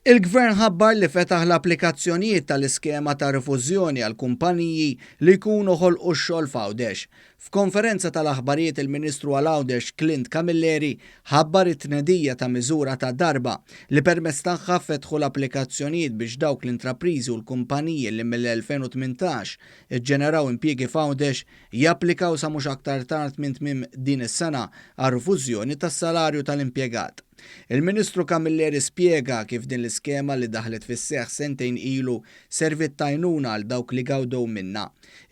Il-Gvern ħabbar li fetaħ l-applikazzjonijiet tal-iskema ta' rifużjoni għal kumpaniji li jkunu ħolqu x-xogħol f'Għawdex. F'konferenza tal-aħbarijiet il-Ministru għal Għawdex Clint Camilleri ħabbar it-tnedija ta' miżura ta' darba li permezz tagħha fetħu l-applikazzjonijiet biex dawk l-intrapriżi u l-kumpaniji li mill-2018 iġġeneraw impjiegi f'Għawdex japplikaw sa mhux aktar tard minn tmiem din is-sena għal rifużjoni tas-salarju tal-impjegat. Il-Ministru Camilleri spjega kif din l-iskema li daħlet fis-seħħ sentejn ilu servit tajnuna għal dawk li gawdew minnha.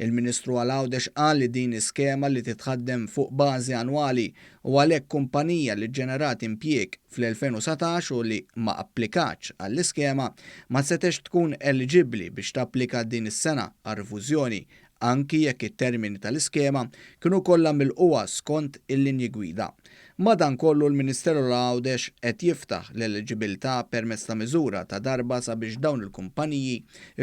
Il-Ministru għal Għawdex qal li din iskema li titħaddem fuq bażi annwali u għalhekk kumpanija li ġenerat impjieg fl-2017 u li ma applikatx għall-iskema ma setax tkun eligibbli biex tapplika din is-sena għal rifużjoni anki jekk it-termini tal-iskema kienu kollha milquha skont il-linji gwida. Madankollu l-Ministeru l-Għawdex qed jiftaħ l-eliġibilità permezz ta' miżura ta' darba sabiex dawn il-kumpaniji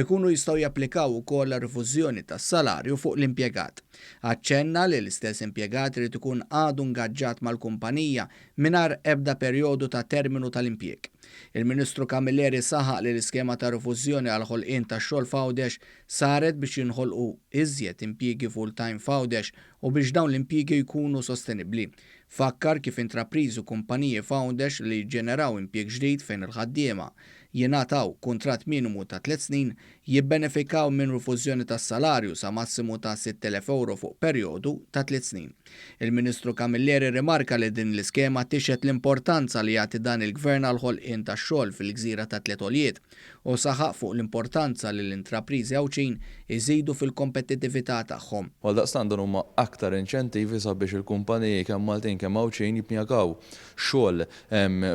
ikunu jistgħu japplikaw ukoll rifużjoni tas-salarju fuq l-impjegat. Aċċenna li l-istess impjegat irid ikun għadu ngaġġat mal-kumpanija mingħajr ebda perjodu ta' terminu tal-impjieg. Il-Ministru Camilleri saħaq li l-iskema ta' rifużjoni għal ħolqien tax-xogħol f'Għawdex saret biex jinħolqu iżjed impjiegi full-time f'Għawdex u biex dawn l-impjiegi jkunu sostenibbli. Fakkar kif intrapriżi u kumpaniji f'Għawdex li jġeneraw impjieg ġdid fejn il-ħaddiema jingħataw kuntratt minimu ta' 3 snin jibbenefikaw minn rifużjoni tas-salarju sa massimu ta' 6,000 euro fuq perjodu ta' 3 snin. Il-Ministru Camilleri rimarka li din l-iskema tixet l-importanza li jagħti dan il-Gvern għal ħolqien tax-xogħol fil-Gżira ta' Tliet Għoljiet u saħaq fuq l-importanza li l-intrapriżi Għawċin iżidu fil-kompetittività tagħhom. Għaldaqstant dan huma aktar inċentivi sabiex il-kumpaniji kemm Maltin kemm Għawċin jippjagaw xogħol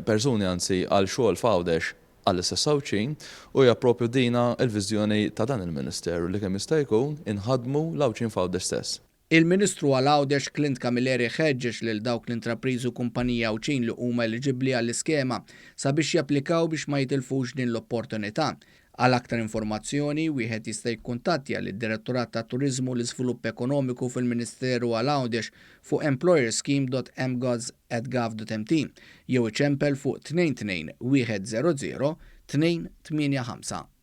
persuni anzi għal xogħol f'Għawdex għall-istess Għawċin u hija proprju dina l-viżjoni ta' dan il-Ministeru li kemm jista' jkun inħadmu l-Għawċin f'Għawdex stess. Il-Ministru għal Għawdex Clint Camilleri ħeġġeġ lil dawk l-intrapriżi u kumpaniji Għawċin li huma eliġibbli għall-iskema sabiex japplikaw biex ma jitilfux din l-opportunità. Għal aktar informazzjoni wieħed jista' jikkuntattja lid-Direttorat ta' Turiżmu u l-Iżvilupp Ekonomiku fil-Ministeru għal Għawdex fuq employerscheme.mgoz@gov.mt jew iċempel fuq 22 100 285.